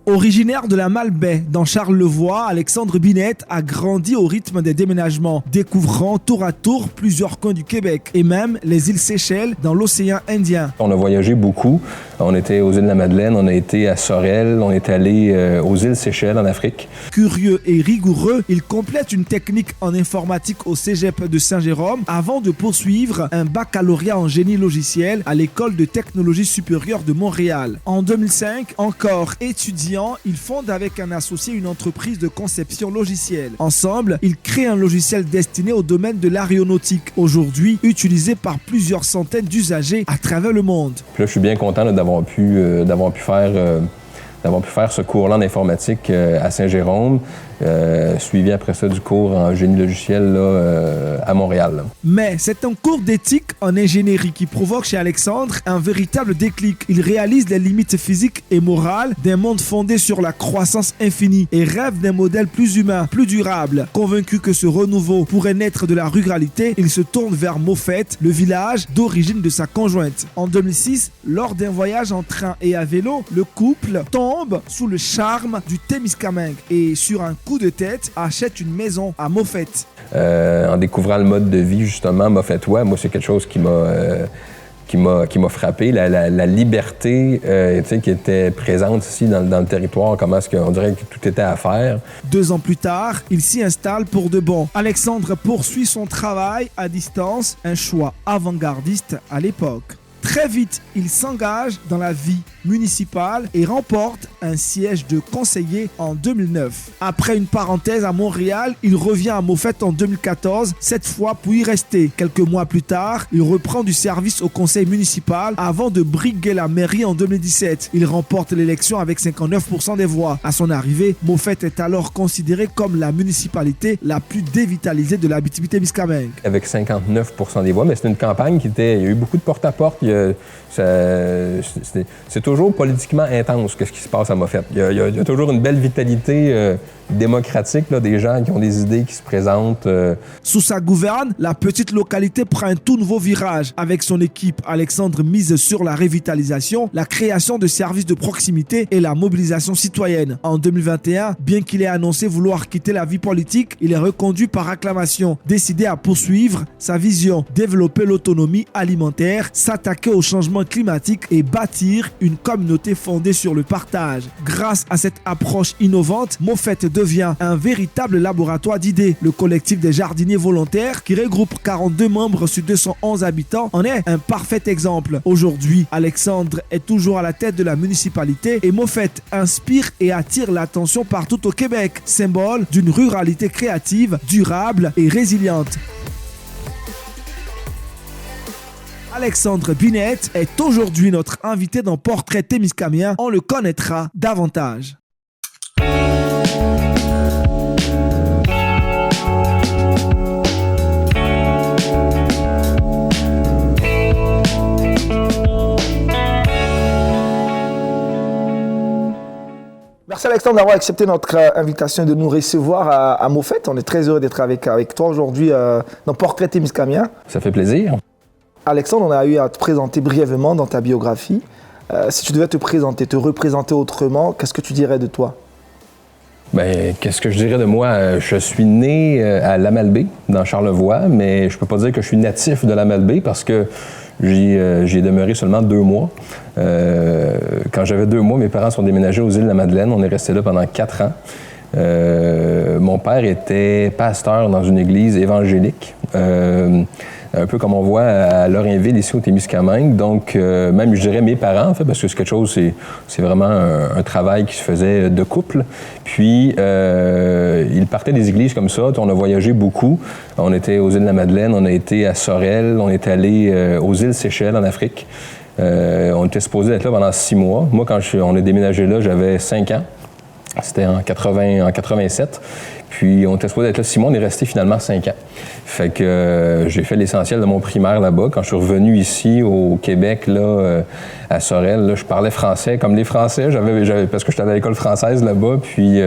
Originaire de la Malbaie, dans Charlevoix, Alexandre Binet a grandi au rythme des déménagements, découvrant tour à tour plusieurs coins du Québec et même les îles Seychelles dans l'océan Indien. On a voyagé beaucoup. On était aux îles de la Madeleine, on a été à Sorel, on est allé aux îles Seychelles en Afrique. Curieux et rigoureux, il complète une technique en informatique au Cégep de Saint-Jérôme avant de poursuivre un baccalauréat en génie logiciel à l'École de technologie supérieure de Montréal. En 2005, encore étudiant, il fonde avec un associé une entreprise de conception logicielle. Ensemble, ils créent un logiciel destiné au domaine de l'aéronautique, aujourd'hui utilisé par plusieurs centaines d'usagers à travers le monde. Puis là, je suis bien content d'avoir pu faire ce cours-là en informatique à Saint-Jérôme, suivi après ça du cours en génie logiciel là, à Montréal. Là. Mais c'est un cours d'éthique en ingénierie qui provoque chez Alexandre un véritable déclic. Il réalise les limites physiques et morales d'un monde fondé sur la croissance infinie et rêve d'un modèle plus humain, plus durable. Convaincu que ce renouveau pourrait naître de la ruralité, il se tourne vers Moffett, le village d'origine de sa conjointe. En 2006, lors d'un voyage en train et à vélo, le couple tombe sous le charme du Témiscamingue et sur un coup de tête achète une maison à Moffett. En découvrant le mode de vie justement moffettois, moi c'est quelque chose qui m'a frappé, la liberté qui était présente ici dans le territoire, comment est-ce qu'on dirait que tout était à faire. 2 ans plus tard, il s'y installe pour de bon. Alexandre poursuit son travail à distance, un choix avant-gardiste à l'époque. Très vite, il s'engage dans la vie municipale et remporte un siège de conseiller en 2009. Après une parenthèse à Montréal, il revient à Moffett en 2014, cette fois pour y rester. Quelques mois plus tard, il reprend du service au conseil municipal avant de briguer la mairie en 2017. Il remporte l'élection avec 59% des voix. À son arrivée, Moffett est alors considéré comme la municipalité la plus dévitalisée de l'Abitibi-Témiscamingue. Avec 59% des voix, mais c'est une campagne il y a eu beaucoup de porte-à-porte. C'est toujours politiquement intense ce qui se passe à Moffett. Il y a toujours une belle vitalité démocratique, là, des gens qui ont des idées qui se présentent. Sous sa gouverne, la petite localité prend un tout nouveau virage. Avec son équipe, Alexandre mise sur la revitalisation, la création de services de proximité et la mobilisation citoyenne. En 2021, bien qu'il ait annoncé vouloir quitter la vie politique, il est reconduit par acclamation, décidé à poursuivre sa vision, développer l'autonomie alimentaire, s'attaquer au changement climatique et bâtir une communauté fondée sur le partage. Grâce à cette approche innovante, Moffett devient un véritable laboratoire d'idées. Le collectif des jardiniers volontaires, qui regroupe 42 membres sur 211 habitants, en est un parfait exemple. Aujourd'hui, Alexandre est toujours à la tête de la municipalité et Moffett inspire et attire l'attention partout au Québec, symbole d'une ruralité créative, durable et résiliente. Alexandre Binet est aujourd'hui notre invité dans Portrait Témiscamien. On le connaîtra davantage. Merci Alexandre d'avoir accepté notre invitation de nous recevoir à Moffett. On est très heureux d'être avec toi aujourd'hui dans Portrait Témiscamien. Ça fait plaisir. Alexandre, on a eu à te présenter brièvement dans ta biographie. Si tu devais te représenter autrement, qu'est-ce que tu dirais de toi? Bien, qu'est-ce que je dirais de moi? Je suis né à La Malbaie, dans Charlevoix, mais je peux pas dire que je suis natif de La Malbaie parce que j'y ai demeuré seulement 2 mois. Quand j'avais 2 mois, mes parents sont déménagés aux îles de la Madeleine. On est resté là pendant 4 ans. Mon père était pasteur dans une église évangélique. Un peu comme on voit à Lorrainville, ici au Témiscamingue. Donc, même, je dirais mes parents, en fait, parce que c'est quelque chose, c'est vraiment un travail qui se faisait de couple. Puis, ils partaient des églises comme ça. On a voyagé beaucoup. On était aux îles de la Madeleine, on a été à Sorel, on est allé aux îles Seychelles en Afrique. On était supposé être là pendant 6 mois. Moi, quand on a déménagé là, j'avais 5 ans. C'était en 87. Puis on était supposé être là 6 mois, on est resté finalement 5 ans. Fait que j'ai fait l'essentiel de mon primaire là-bas. Quand je suis revenu ici au Québec, là, à Sorel, là, je parlais français comme les Français, parce que j'étais à l'école française là-bas. Puis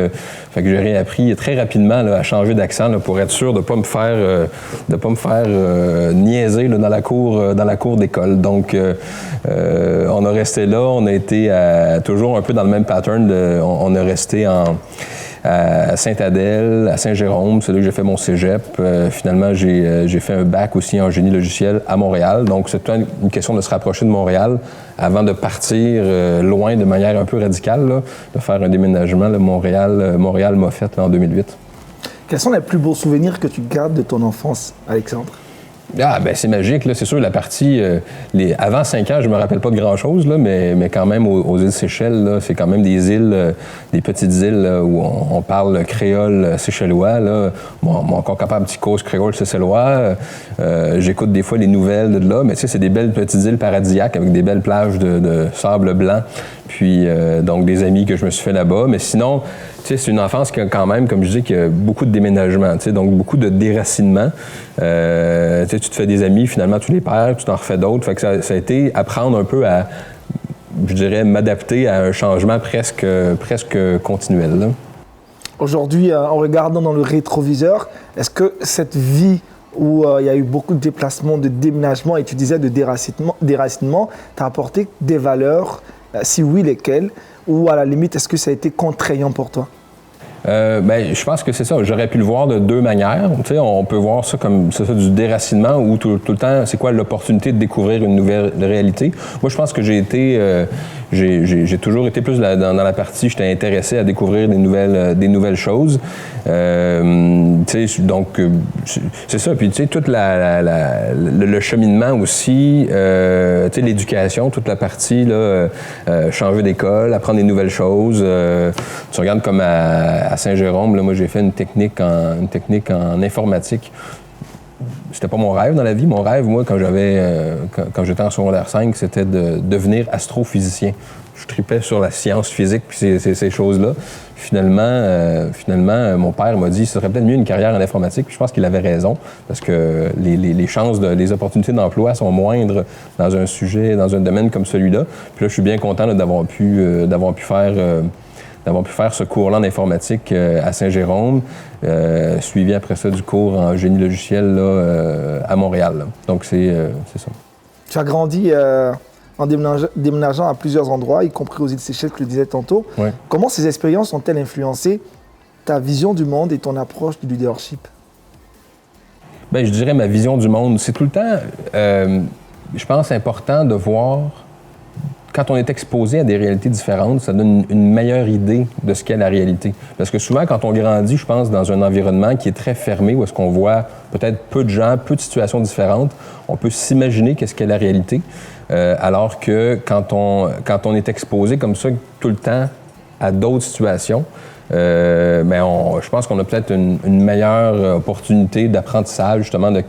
fait que j'ai réappris très rapidement là, à changer d'accent là, pour être sûr de ne pas me faire niaiser là, dans la cour d'école. Donc on a resté là, on a été toujours un peu dans le même pattern. On a resté à Sainte-Adèle, à Saint-Jérôme, c'est là que j'ai fait mon cégep. Finalement, j'ai fait un bac aussi en génie logiciel à Montréal. Donc, c'est une question de se rapprocher de Montréal avant de partir loin de manière un peu radicale, là, de faire un déménagement. Là, Montréal m'a fait là, en 2008. Quels sont les plus beaux souvenirs que tu gardes de ton enfance, Alexandre? Ah, ben c'est magique, là. C'est sûr, la partie... avant 5 ans, je me rappelle pas de grand-chose, là, mais quand même, aux îles Seychelles, là, c'est quand même des îles, des petites îles là, où on parle créole séchellois, là. Mon concapable petit cause créole séchellois. J'écoute des fois les nouvelles de là, mais tu sais, c'est des belles petites îles paradisiaques avec des belles plages de sable blanc. Puis, donc, des amis que je me suis fait là-bas. Mais sinon, tu sais, c'est une enfance qui a quand même, comme je dis, qui a beaucoup de déménagements, tu sais, donc beaucoup de déracinement. Tu sais, tu te fais des amis, finalement, tu les perds, tu t'en refais d'autres. Fait que ça a été apprendre un peu à, je dirais, m'adapter à un changement presque continuel, là. Aujourd'hui, en regardant dans le rétroviseur, est-ce que cette vie où il y a eu beaucoup de déplacements, de déménagements, et tu disais de déracinement, t'a apporté des valeurs? Si oui, lesquelles? Ou à la limite, est-ce que ça a été contraignant pour toi? Ben, je pense que c'est ça. J'aurais pu le voir de deux manières. Tu sais, on peut voir ça comme ça, du déracinement ou tout le temps, c'est quoi l'opportunité de découvrir une nouvelle réalité. Moi, je pense que j'ai toujours été plus dans la partie, j'étais intéressé à découvrir des nouvelles choses. Tu sais, donc, c'est ça. Puis, tu sais, tout le cheminement aussi, tu sais, l'éducation, toute la partie, là, changer d'école, apprendre des nouvelles choses. Tu regardes comme à Saint-Jérôme, là, moi, j'ai fait une technique en informatique. C'était pas mon rêve dans la vie. Mon rêve, moi, quand j'étais en secondaire 5, c'était de devenir astrophysicien. Je tripais sur la science physique puis ces choses-là. Finalement, mon père m'a dit que ce serait peut-être mieux une carrière en informatique. Puis je pense qu'il avait raison, parce que les chances, les opportunités d'emploi sont moindres dans un domaine comme celui-là. Puis là, je suis bien content là, d'avoir pu faire ce cours-là en informatique à Saint-Jérôme, suivi après ça du cours en génie logiciel là, à Montréal. Là. Donc, c'est ça. Tu as grandi en déménageant à plusieurs endroits, y compris aux îles Seychelles, tu le disais tantôt. Oui. Comment ces expériences ont-elles influencé ta vision du monde et ton approche du leadership? Bien, je dirais ma vision du monde. C'est tout le temps, je pense, important de voir. Quand on est exposé à des réalités différentes, ça donne une meilleure idée de ce qu'est la réalité. Parce que souvent, quand on grandit, je pense, dans un environnement qui est très fermé, où est-ce qu'on voit peut-être peu de gens, peu de situations différentes, on peut s'imaginer qu'est-ce qu'est la réalité. Alors que quand on est exposé comme ça tout le temps à d'autres situations, je pense qu'on a peut-être une meilleure opportunité d'apprentissage, justement, de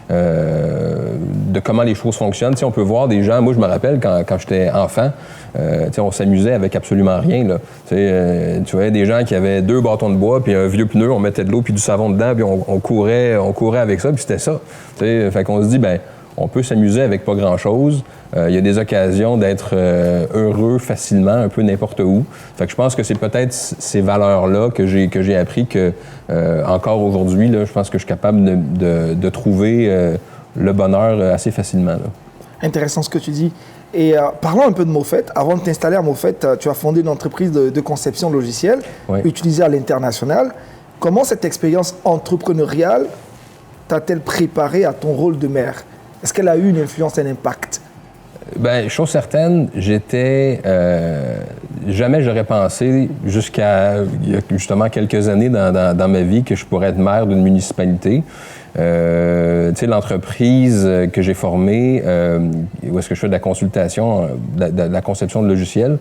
de comment les choses fonctionnent. Tu sais, on peut voir des gens, moi je me rappelle quand j'étais enfant, tu sais, on s'amusait avec absolument rien, là. Tu voyais des gens qui avaient 2 bâtons de bois puis un vieux pneu, on mettait de l'eau puis du savon dedans puis on courait avec ça puis c'était ça. Tu sais, fait qu'on se dit, ben on peut s'amuser avec pas grand-chose. Il y a des occasions d'être heureux facilement, un peu n'importe où. Fait que je pense que c'est peut-être ces valeurs-là que j'ai appris que encore aujourd'hui, là, je pense que je suis capable de trouver le bonheur assez facilement. Là. Intéressant ce que tu dis. Et parlons un peu de Mofet. Avant de t'installer à Mofet, tu as fondé une entreprise de conception logicielle, oui, utilisée à l'international. Comment cette expérience entrepreneuriale t'a-t-elle préparé à ton rôle de maire? Est-ce qu'elle a eu une influence, un impact? Bien, chose certaine, jamais j'aurais pensé, jusqu'à il y a justement quelques années dans ma vie, que je pourrais être maire d'une municipalité. Tu sais, l'entreprise que j'ai formée, où est-ce que je fais de la consultation, de la conception de logiciels,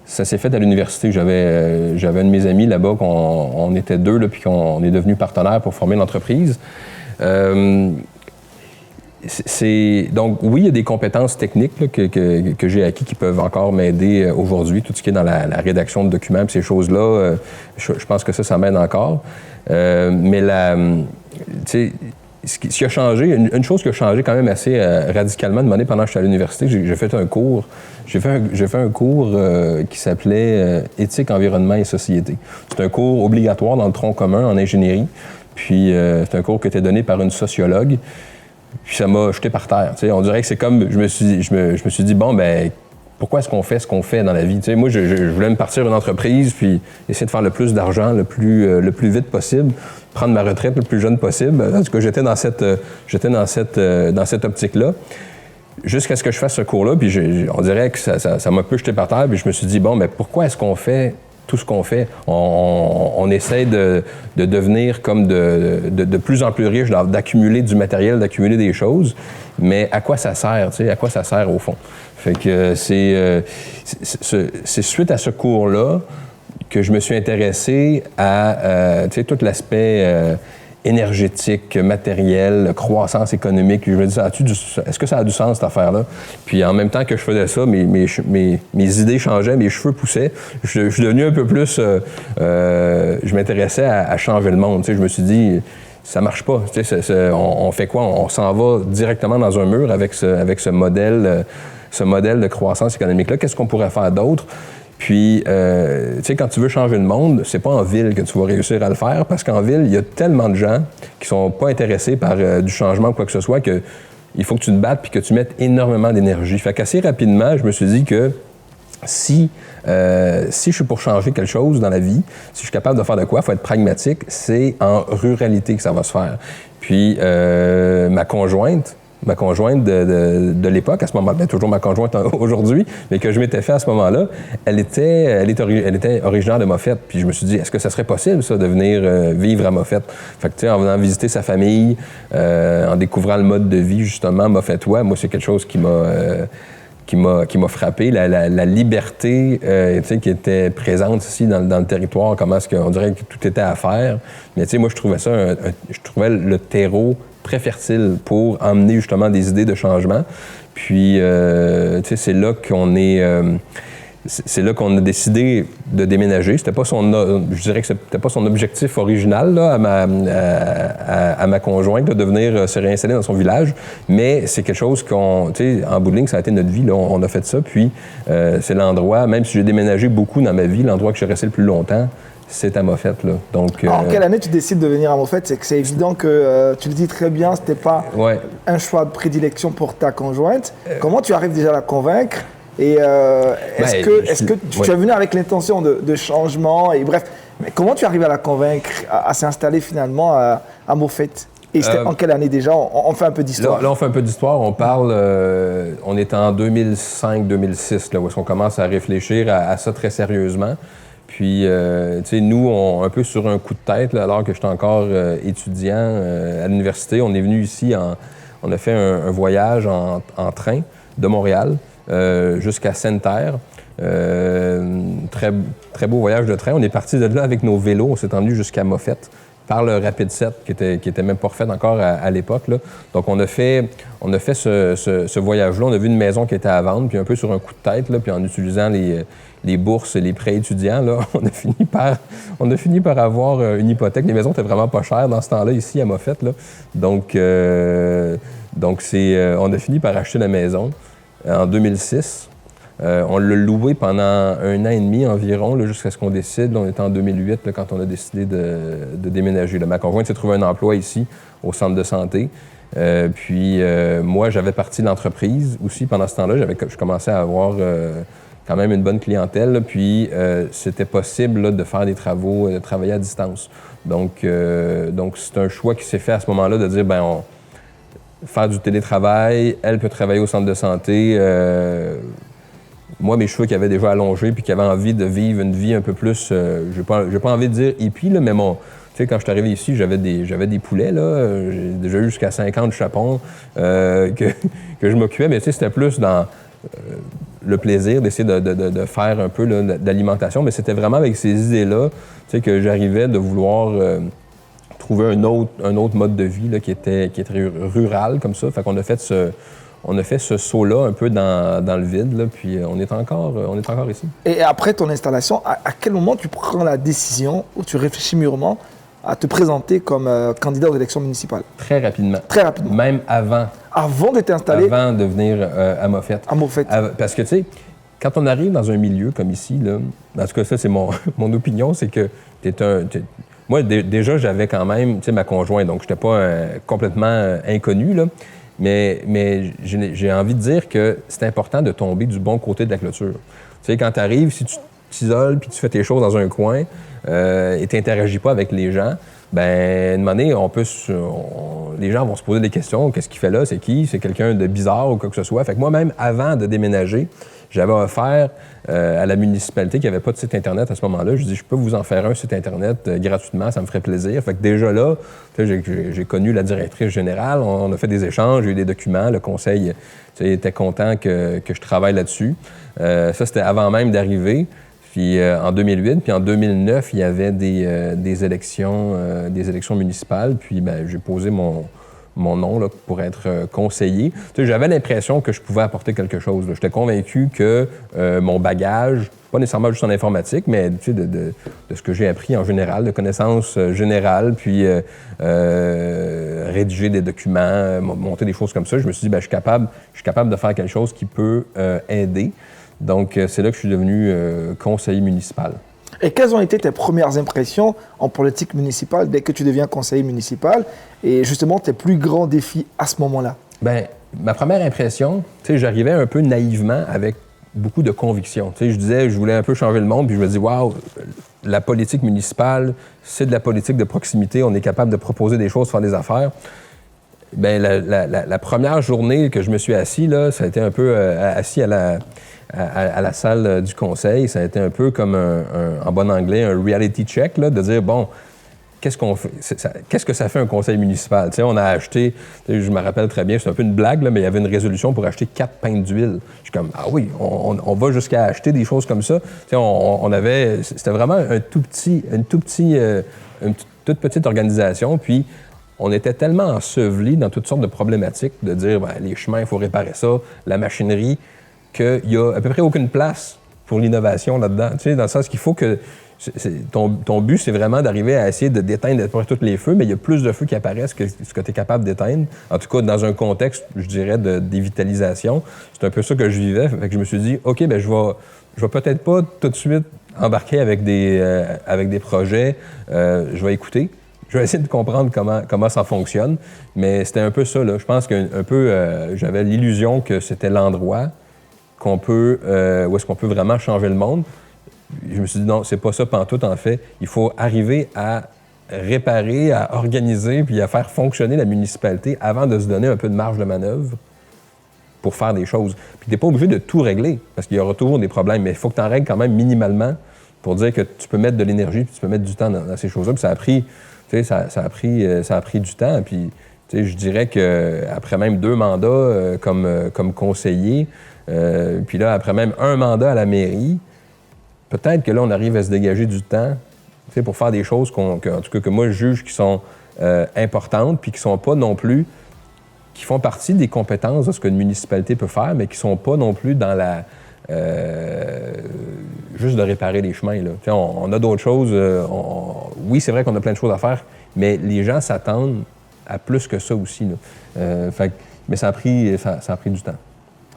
ça s'est fait à l'université. J'avais un de mes amis là-bas, on était 2, là, puis on est devenus partenaires pour former l'entreprise. Donc, oui, il y a des compétences techniques là, que j'ai acquis qui peuvent encore m'aider aujourd'hui. Tout ce qui est dans la rédaction de documents, ces choses-là, je pense que ça m'aide encore. Mais ce qui a changé, une chose qui a changé quand même assez radicalement de monnaie pendant que j'étais à l'université, j'ai fait un cours. J'ai fait un cours qui s'appelait Éthique, environnement et société. C'est un cours obligatoire dans le tronc commun en ingénierie. Puis c'est un cours qui était donné par une sociologue. Puis ça m'a jeté par terre. T'sais. On dirait que c'est comme, je me suis dit, bon, ben pourquoi est-ce qu'on fait ce qu'on fait dans la vie? T'sais, moi, je voulais me partir d'une entreprise, puis essayer de faire le plus d'argent le plus vite possible, prendre ma retraite le plus jeune possible. En tout cas, j'étais dans cette optique-là. Jusqu'à ce que je fasse ce cours-là, puis on dirait que ça m'a un peu jeté par terre, puis je me suis dit, bon, mais pourquoi est-ce qu'on fait tout ce qu'on fait? On essaie de devenir comme de plus en plus riche, d'accumuler du matériel, d'accumuler des choses, mais à quoi ça sert, tu sais, à quoi ça sert au fond? Fait que c'est suite à ce cours-là que je me suis intéressé à tu sais, tout l'aspect énergétique, matériel, croissance économique. Je me dis, est-ce que ça a du sens, cette affaire-là? Puis en même temps que je faisais ça, mes idées changeaient, mes cheveux poussaient. Je suis devenu un peu plus... je m'intéressais à changer le monde. Tu sais, je me suis dit, ça marche pas. Tu sais, on fait quoi? On s'en va directement dans un mur avec ce modèle de croissance économique-là. Qu'est-ce qu'on pourrait faire d'autre? Puis, tu sais, quand tu veux changer le monde, c'est pas en ville que tu vas réussir à le faire, parce qu'en ville, il y a tellement de gens qui sont pas intéressés par du changement ou quoi que ce soit, que il faut que tu te battes puis que tu mettes énormément d'énergie. Fait qu'assez rapidement, je me suis dit que si je suis pour changer quelque chose dans la vie, si je suis capable de faire de quoi, il faut être pragmatique, c'est en ruralité que ça va se faire. Puis, ma conjointe de l'époque, à ce moment-là, ben, toujours ma conjointe aujourd'hui, mais que je m'étais fait à ce moment-là, elle était originaire de Moffett. Puis je me suis dit, est-ce que ça serait possible, ça, de venir vivre à Moffett? Fait que, tu sais, en venant visiter sa famille, en découvrant le mode de vie, justement, moffettois, moi, c'est quelque chose qui m'a frappé, la liberté tu sais, qui était présente ici dans le territoire, comment est-ce qu'on dirait que tout était à faire. Mais tu sais, moi, je trouvais le terreau très fertile pour emmener justement des idées de changement. Puis, tu sais, c'est là qu'on a décidé de déménager. Je dirais que c'était pas son objectif original là, à ma conjointe de venir se réinstaller dans son village, mais c'est quelque chose tu sais, en bout de ligne, ça a été notre vie. Là, on a fait ça. Puis, c'est l'endroit, même si j'ai déménagé beaucoup dans ma vie, l'endroit que je suis resté le plus longtemps, c'est à Moffett, là. Donc, en quelle année tu décides de venir à Moffett? C'est que c'est évident que tu le dis très bien, c'était pas un choix de prédilection pour ta conjointe. Comment tu arrives déjà à la convaincre? Et est-ce que tu es venu avec l'intention de changement? Et bref, mais comment tu arrives à la convaincre à s'installer finalement à Moffett? Et c'était en quelle année déjà? On fait un peu d'histoire. Là, on fait un peu d'histoire. On parle... on est en 2005-2006, là, où est-ce qu'on commence à réfléchir à ça très sérieusement. Puis, tu sais, nous, un peu sur un coup de tête, là, alors que j'étais encore étudiant à l'université, on est venu ici, on a fait un voyage en train de Montréal jusqu'à Sainte-Terre. Très, très beau voyage de train. On est parti de là avec nos vélos. On s'est emmené jusqu'à Moffett par le Rapid 7, qui était même pas refait encore à l'époque, là. Donc, on a fait ce voyage-là. On a vu une maison qui était à vendre, puis un peu sur un coup de tête, là, puis en utilisant les bourses et les prêts étudiants, là, on a fini par avoir une hypothèque. Les maisons étaient vraiment pas chères dans ce temps-là, ici, à Moffett, là. Donc on a fini par acheter la maison en 2006. On l'a loué pendant 1 an et demi environ, là, jusqu'à ce qu'on décide. Là, on était en 2008 là, quand on a décidé de déménager. Là, ma conjointe s'est trouvé un emploi ici, au centre de santé. Puis moi, j'avais parti de l'entreprise aussi pendant ce temps-là. Je commençais à avoir quand même une bonne clientèle. Là, puis c'était possible là, de faire des travaux, de travailler à distance. Donc c'est un choix qui s'est fait à ce moment-là de dire, faire du télétravail, elle peut travailler au centre de santé. Moi, mes cheveux qui avaient déjà allongé puis qui avaient envie de vivre une vie un peu plus, j'ai pas envie de dire hippie, là, mais tu sais, quand je suis arrivé ici, j'avais des poulets, là. J'ai déjà eu jusqu'à 50 chapons que je m'occupais, mais tu sais, c'était plus dans le plaisir d'essayer de faire un peu là, d'alimentation, mais c'était vraiment avec ces idées-là, tu sais, que j'arrivais de vouloir trouver un autre mode de vie là, qui était rural comme ça. Fait qu'on a fait ce saut-là un peu dans le vide, là, puis on est encore ici. Et après ton installation, à quel moment tu prends la décision ou tu réfléchis mûrement à te présenter comme candidat aux élections municipales? Très rapidement. Très rapidement. Même avant. Avant de t'installer? Avant de venir à Moffett. À Moffett. Parce que, tu sais, quand on arrive dans un milieu comme ici, là, en tout cas, ça, c'est mon opinion, c'est que moi, déjà, j'avais quand même, tu sais, ma conjointe, donc je n'étais pas complètement inconnu, là. Mais j'ai envie de dire que c'est important de tomber du bon côté de la clôture. Tu sais, quand tu arrives, si tu t'isoles puis tu fais tes choses dans un coin et tu n'interagis pas avec les gens, bien, une année, les gens vont se poser des questions. Qu'est-ce qu'il fait là? C'est qui? C'est quelqu'un de bizarre ou quoi que ce soit? Fait que moi-même, avant de déménager, j'avais offert à la municipalité qui n'avait pas de site Internet à ce moment-là. Je dis, je peux vous en faire un site Internet gratuitement, ça me ferait plaisir. Fait que déjà là, j'ai connu la directrice générale, on a fait des échanges, j'ai eu des documents, le conseil était content que je travaille là-dessus. Ça, c'était avant même d'arriver. Puis en 2008, puis en 2009, il y avait des élections municipales. Puis ben, j'ai posé mon nom là, pour être conseiller. Tu sais, j'avais l'impression que je pouvais apporter quelque chose. J'étais convaincu que mon bagage, pas nécessairement juste en informatique, mais tu sais, de ce que j'ai appris en général, de connaissances générales, puis rédiger des documents, monter des choses comme ça, je me suis dit, ben, je suis capable de faire quelque chose qui peut aider. Donc, c'est là que je suis devenu conseiller municipal. Et quelles ont été tes premières impressions en politique municipale dès que tu deviens conseiller municipal et justement tes plus grands défis à ce moment-là? Bien, ma première impression, tu sais, j'arrivais un peu naïvement avec beaucoup de conviction. Tu sais, je disais, je voulais un peu changer le monde, puis je me dis, waouh, la politique municipale, c'est de la politique de proximité, on est capable de proposer des choses, faire des affaires. Bien, la première journée que je me suis assis, là, ça a été un peu assis à la salle du conseil. Ça a été un peu comme, en bon anglais, un reality check, là, de dire, bon, qu'est-ce qu'on fait? Qu'est-ce que ça fait un conseil municipal? Tu sais, on a acheté, je me rappelle très bien, c'est un peu une blague, là, mais il y avait une résolution pour acheter 4 pintes d'huile. Je suis comme, ah oui, on va jusqu'à acheter des choses comme ça. Tu sais, c'était vraiment une toute petite organisation, puis on était tellement ensevelis dans toutes sortes de problématiques, de dire, ben, les chemins, il faut réparer ça, la machinerie, qu'il n'y a à peu près aucune place pour l'innovation là-dedans. Tu sais, dans le sens qu'il faut que... Ton but, c'est vraiment d'arriver à essayer d'éteindre à peu près tous les feux, mais il y a plus de feux qui apparaissent que ce que tu es capable d'éteindre. En tout cas, dans un contexte, je dirais, de dévitalisation. C'est un peu ça que je vivais. Fait que je me suis dit, OK, bien, je vais peut-être pas tout de suite embarquer avec des projets. Je vais écouter. Je vais essayer de comprendre comment ça fonctionne. Mais c'était un peu ça, là. Je pense j'avais l'illusion que c'était l'endroit où est-ce qu'on peut vraiment changer le monde. Je me suis dit, non, c'est pas ça pantoute, en fait. Il faut arriver à réparer, à organiser, puis à faire fonctionner la municipalité avant de se donner un peu de marge de manœuvre pour faire des choses. Puis t'es pas obligé de tout régler, parce qu'il y aura toujours des problèmes, mais il faut que tu en règles quand même minimalement pour dire que tu peux mettre de l'énergie, puis tu peux mettre du temps dans ces choses-là. Puis ça a pris du temps. Puis je dirais qu'après même 2 mandats comme conseiller, puis là, après même 1 mandat à la mairie, peut-être que là, on arrive à se dégager du temps pour faire des choses en tout cas, que moi, je juge qui sont importantes, puis qui sont pas non plus, qui font partie des compétences de ce qu'une municipalité peut faire, mais qui sont pas non plus dans la... juste de réparer les chemins. Là. On a d'autres choses. Oui, c'est vrai qu'on a plein de choses à faire, mais les gens s'attendent à plus que ça aussi. Là. Mais ça a pris du temps.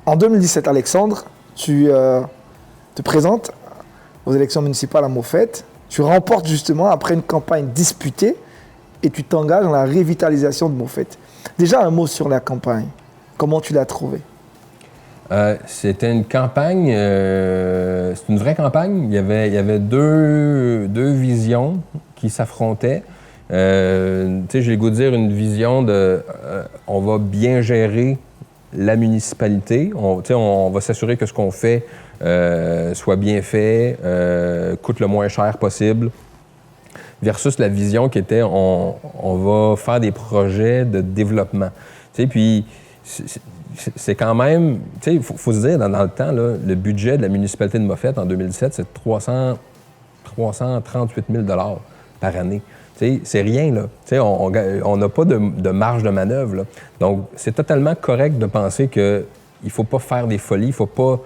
En 2017, Alexandre, tu te présentes aux élections municipales à Moffett. Tu remportes justement après une campagne disputée et tu t'engages dans la revitalisation de Moffett. Déjà, un mot sur la campagne. Comment tu l'as trouvée? C'était une campagne, c'est une vraie campagne. Il y avait deux visions qui s'affrontaient. J'ai le goût de dire une vision de on va bien gérer la municipalité. On va s'assurer que ce qu'on fait soit bien fait, coûte le moins cher possible, versus la vision qui était on va faire des projets de développement. Puis c'est quand même, il faut se dire, dans le temps, là, le budget de la municipalité de Moffett en 2017, c'est 338 000 $. par année. C'est rien, là. On n'a pas de marge de manœuvre, là. Donc, c'est totalement correct de penser qu'il ne faut pas faire des folies, il ne faut pas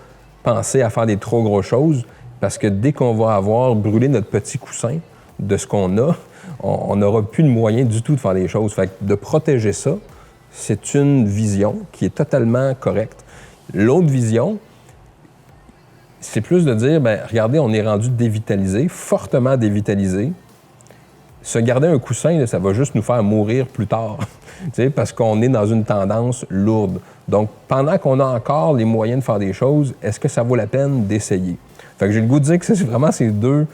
penser à faire des trop grosses choses, parce que dès qu'on va avoir brûlé notre petit coussin de ce qu'on a, on n'aura plus de moyens du tout de faire des choses. Fait que de protéger ça, c'est une vision qui est totalement correcte. L'autre vision, c'est plus de dire, bien, regardez, on est rendu dévitalisé, fortement dévitalisé. Se garder un coussin, là, ça va juste nous faire mourir plus tard, parce qu'on est dans une tendance lourde. Donc, pendant qu'on a encore les moyens de faire des choses, est-ce que ça vaut la peine d'essayer? Fait que j'ai le goût de dire que c'est vraiment ces deux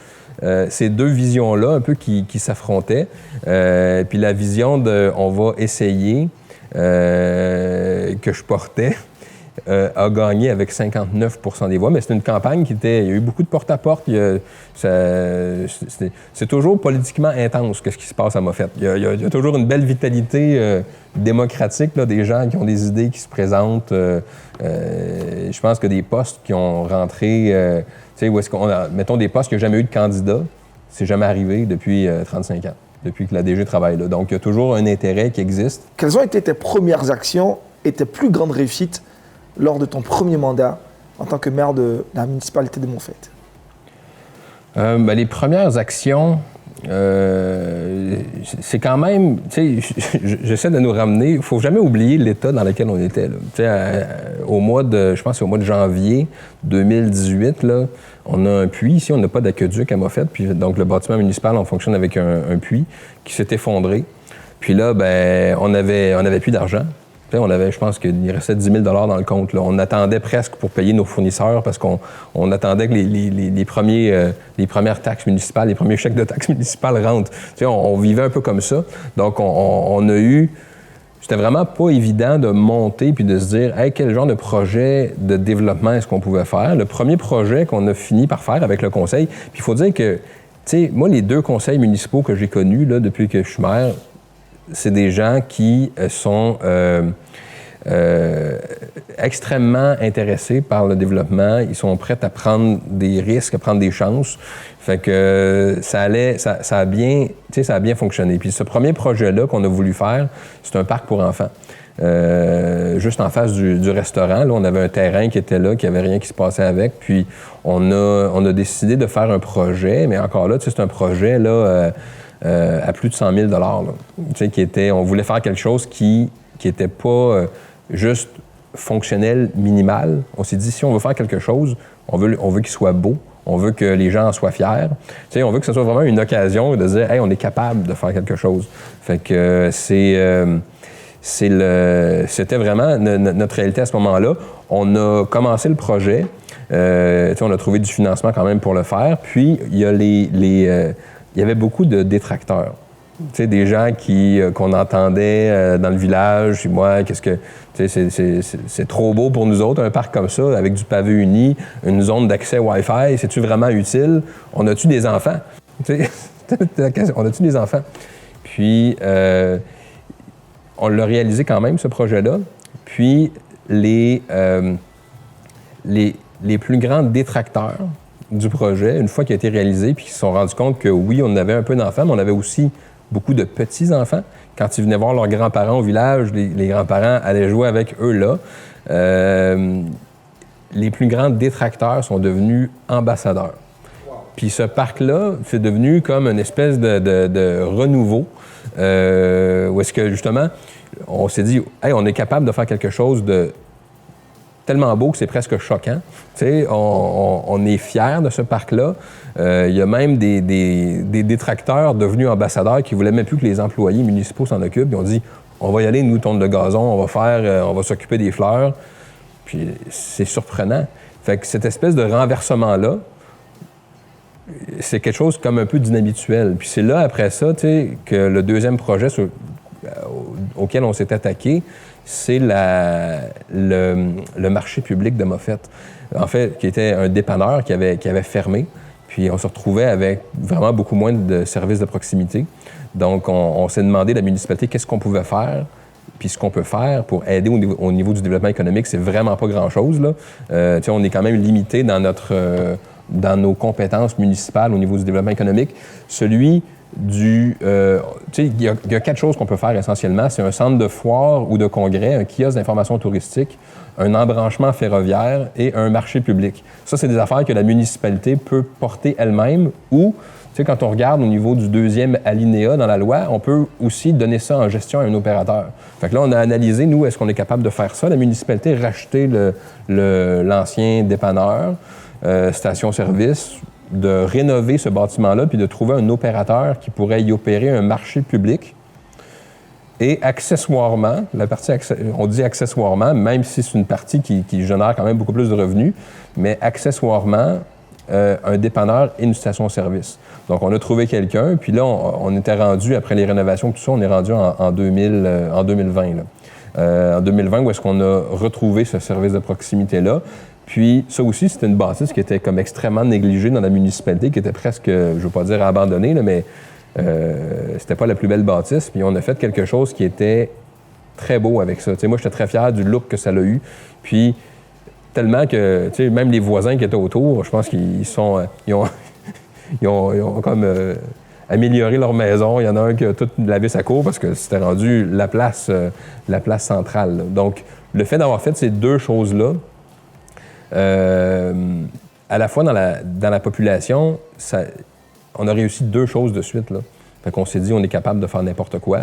visions-là un peu qui s'affrontaient. Puis la vision de « on va essayer » que je portais a gagné avec 59 % des voix. Mais c'est une campagne il y a eu beaucoup de porte-à-porte. C'est toujours politiquement intense ce qui se passe à Moffett. Il y a toujours une belle vitalité démocratique, là, des gens qui ont des idées qui se présentent. Je pense que des postes qui ont rentré, où est-ce qu'on a, mettons des postes qui n'ont jamais eu de candidat, c'est jamais arrivé depuis 35 ans, depuis que la DG travaille là. Donc, il y a toujours un intérêt qui existe. Quelles ont été tes premières actions et tes plus grandes réussites lors de ton premier mandat en tant que maire de la municipalité de Montfett? Les premières actions, c'est quand même, j'essaie de nous ramener, il ne faut jamais oublier l'état dans lequel on était. Je pense au mois de janvier 2018, là, on a un puits ici, on n'a pas d'aqueduc à Moffett, puis donc le bâtiment municipal, on fonctionne avec un puits qui s'est effondré. Puis là, on avait plus d'argent. On avait, je pense qu'il restait 10 000 $ dans le compte. Là. On attendait presque pour payer nos fournisseurs parce qu'on attendait que les premières taxes municipales, les premiers chèques de taxes municipales rentrent. On vivait un peu comme ça. Donc, on a eu... C'était vraiment pas évident de monter puis de se dire hey, quel genre de projet de développement est-ce qu'on pouvait faire. Le premier projet qu'on a fini par faire avec le conseil, puis il faut dire que, moi, les 2 conseils municipaux que j'ai connus là, depuis que je suis maire, c'est des gens qui sont extrêmement intéressés par le développement. Ils sont prêts à prendre des risques, à prendre des chances. Fait que ça a bien fonctionné. Puis ce premier projet-là qu'on a voulu faire, c'est un parc pour enfants. Juste en face du restaurant, là, on avait un terrain qui était là, qui avait rien qui se passait avec. Puis on a décidé de faire un projet, mais encore là, c'est un projet là. À plus de 100 000 $. On voulait faire quelque chose qui n'était pas juste fonctionnel, minimal. On s'est dit, si on veut faire quelque chose, on veut qu'il soit beau, on veut que les gens en soient fiers. On veut que ce soit vraiment une occasion de dire, hey, on est capable de faire quelque chose. Fait que c'était vraiment notre réalité à ce moment-là. On a commencé le projet. On a trouvé du financement quand même pour le faire. Puis, il y a il y avait beaucoup de détracteurs. Des gens qu'on entendait dans le village. Puis moi, c'est trop beau pour nous autres, un parc comme ça, avec du pavé uni, une zone d'accès Wi-Fi. C'est-tu vraiment utile? On a-tu des enfants? On a-tu des enfants? Puis, on l'a réalisé quand même, ce projet-là. Puis, les plus grands détracteurs du projet, une fois qu'il a été réalisé, puis qu'ils se sont rendus compte que oui, on avait un peu d'enfants, mais on avait aussi beaucoup de petits-enfants. Quand ils venaient voir leurs grands-parents au village, les grands-parents allaient jouer avec eux là. Les plus grands détracteurs sont devenus ambassadeurs. Wow. Puis ce parc-là, c'est devenu comme une espèce de renouveau, où est-ce que, justement, on s'est dit, hey, on est capable de faire quelque chose de tellement beau que c'est presque choquant. On est fiers de ce parc-là. Il y a même des détracteurs devenus ambassadeurs qui ne voulaient même plus que les employés municipaux s'en occupent. Ils ont dit, on va y aller, nous, tonne de gazon, on va s'occuper des fleurs. Puis c'est surprenant. Fait que cette espèce de renversement-là, c'est quelque chose comme un peu d'inhabituel. Puis c'est là, après ça, que le deuxième projet auquel on s'est attaqué, c'est le marché public de Moffett. En fait, qui était un dépanneur qui avait fermé. Puis on se retrouvait avec vraiment beaucoup moins de services de proximité. Donc, on s'est demandé à la municipalité qu'est-ce qu'on pouvait faire. Puis ce qu'on peut faire pour aider au niveau du développement économique, c'est vraiment pas grand-chose, là. On est quand même limité dans nos compétences municipales au niveau du développement économique. Celui il y a 4 choses qu'on peut faire essentiellement. C'est un centre de foire ou de congrès, un kiosque d'information touristique, un embranchement ferroviaire et un marché public. Ça, c'est des affaires que la municipalité peut porter elle-même ou, quand on regarde au niveau du 2e alinéa dans la loi, on peut aussi donner ça en gestion à un opérateur. Fait que là, on a analysé, nous, est-ce qu'on est capable de faire ça? La municipalité a racheté l'ancien dépanneur, station-service, de rénover ce bâtiment-là puis de trouver un opérateur qui pourrait y opérer un marché public. Et accessoirement, on dit accessoirement, même si c'est une partie qui génère quand même beaucoup plus de revenus, mais accessoirement, un dépanneur et une station-service. Donc, on a trouvé quelqu'un, puis là, on était rendu, après les rénovations, tout ça, on est rendu en 2020. En 2020, où est-ce qu'on a retrouvé ce service de proximité-là. Puis, ça aussi, c'était une bâtisse qui était comme extrêmement négligée dans la municipalité, qui était presque, je ne veux pas dire abandonnée, là, mais c'était pas la plus belle bâtisse. Puis, on a fait quelque chose qui était très beau avec ça. Moi, j'étais très fier du look que ça a eu. Puis, tellement que, même les voisins qui étaient autour, je pense qu'ils ont comme amélioré leur maison. Il y en a un qui a tout lavé sa cour parce que c'était rendu la place centrale. Là. Donc, le fait d'avoir fait ces 2 choses-là, à la fois dans la population, on a réussi 2 choses de suite. Là. Fait qu'on s'est dit, on est capable de faire n'importe quoi.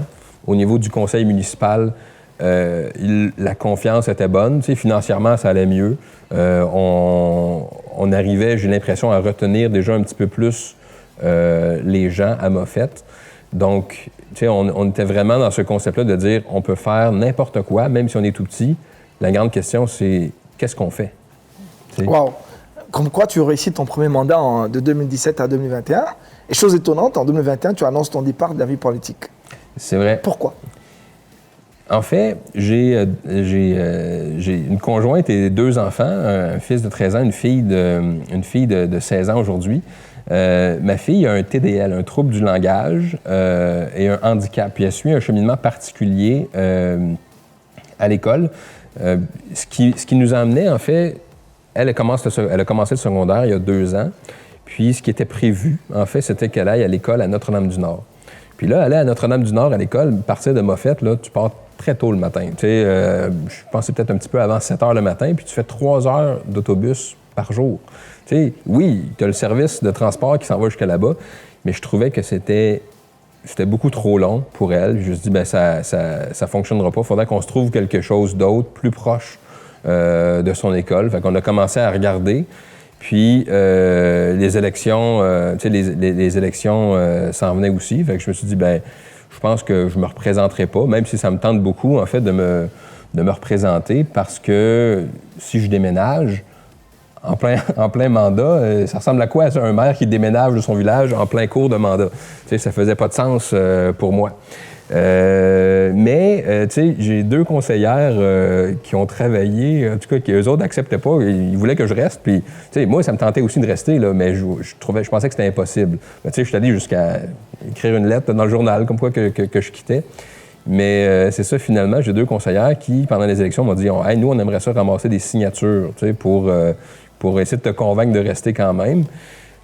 Au niveau du conseil municipal, la confiance était bonne. Financièrement, ça allait mieux. On arrivait, j'ai l'impression, à retenir déjà un petit peu plus les gens à Moffett. Donc, on était vraiment dans ce concept-là de dire on peut faire n'importe quoi, même si on est tout petit. La grande question, c'est qu'est-ce qu'on fait? Wow! Comme quoi, tu réussis ton premier mandat de 2017 à 2021. Et chose étonnante, en 2021, tu annonces ton départ de la vie politique. C'est vrai. Pourquoi? En fait, j'ai une conjointe et 2 enfants, un fils de 13 ans, une fille de 16 ans aujourd'hui. Ma fille a un TDL, un trouble du langage et un handicap. Puis elle suit un cheminement particulier à l'école. Ce qui nous a amené, en fait, elle a commencé le secondaire il y a 2 ans. Puis ce qui était prévu, en fait, c'était qu'elle aille à l'école à Notre-Dame-du-Nord. Puis là, aller à Notre-Dame-du-Nord à l'école, partir de Moffett, là, tu pars très tôt le matin. Je pensais peut-être un petit peu avant 7 heures le matin, puis tu fais 3 heures d'autobus par jour. Oui, tu as le service de transport qui s'en va jusqu'à là-bas, mais je trouvais que c'était beaucoup trop long pour elle. Je me suis dit, ça fonctionnera pas. Il faudrait qu'on se trouve quelque chose d'autre, plus proche de son école. Fait qu'on a commencé à regarder. Puis, les élections, les élections s'en venaient aussi. Fait que je me suis dit, je pense que je me représenterai pas, même si ça me tente beaucoup, en fait, de me représenter, parce que si je déménage en plein mandat, ça ressemble à quoi un maire qui déménage de son village en plein cours de mandat? Ça faisait pas de sens pour moi. Mais j'ai 2 conseillères qui ont travaillé, en tout cas, eux autres n'acceptaient pas, ils voulaient que je reste. Puis, moi, ça me tentait aussi de rester, là, mais je pensais que c'était impossible. Je suis allé jusqu'à écrire une lettre dans le journal, comme quoi que je quittais. Mais c'est ça, finalement, j'ai 2 conseillères qui, pendant les élections, m'ont dit hey, nous, on aimerait ça ramasser des signatures pour essayer de te convaincre de rester quand même.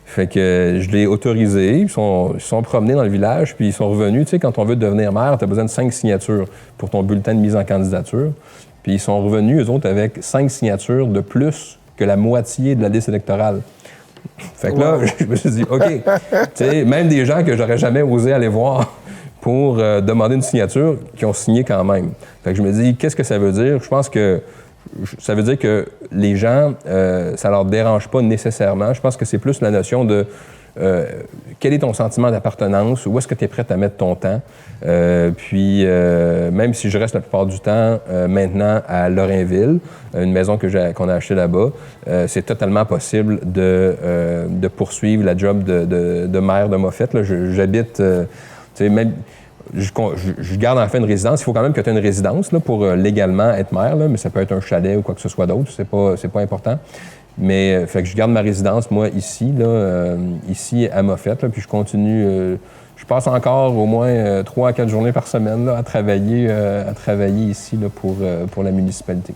Fait que je l'ai autorisé, ils sont promenés dans le village, puis ils sont revenus. Quand on veut devenir maire, tu as besoin de 5 signatures pour ton bulletin de mise en candidature. Puis ils sont revenus, eux autres, avec 5 signatures de plus que la moitié de la liste électorale. Fait que là, je me suis dit, OK, même des gens que j'aurais jamais osé aller voir pour demander une signature, qui ont signé quand même. Fait que je me dis, qu'est-ce que ça veut dire? Je pense que ça veut dire que les gens, ça leur dérange pas nécessairement. Je pense que c'est plus la notion de quel est ton sentiment d'appartenance, où est-ce que tu es prête à mettre ton temps. Puis, même si je reste la plupart du temps maintenant à Lorrainville, une maison qu'on a achetée là-bas, c'est totalement possible de poursuivre la job de maire de Moffett. Là, j'habite, même... Je garde en fait une résidence. Il faut quand même que tu aies une résidence là, pour légalement être maire, là, mais ça peut être un chalet ou quoi que ce soit d'autre. C'est pas important. Mais fait que je garde ma résidence, moi, ici à Moffett. Là, puis je continue. Je passe encore au moins 3 à 4 journées par semaine là, à travailler ici là, pour la municipalité.